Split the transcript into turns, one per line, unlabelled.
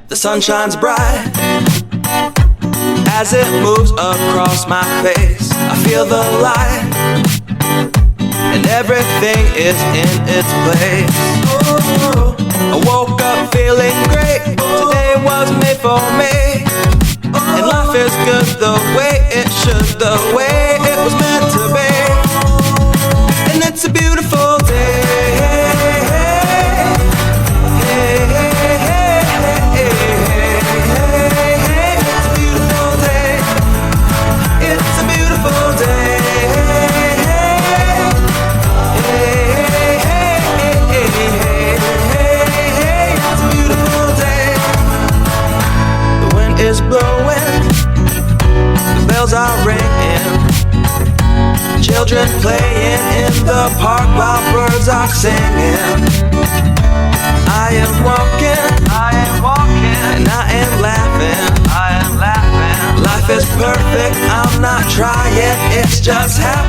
The sun shines bright as it moves across my face. I feel the light and everything is in its place. Oh, I woke up feeling great. Today was made for me, and life is good the way it should, the way it was meant to be. And it's a beautiful day. Is blowing, the bells are ringing, children playing in the park while birds are singing. I am walking, and I am laughing. Life is perfect, I'm not trying, it's just happening.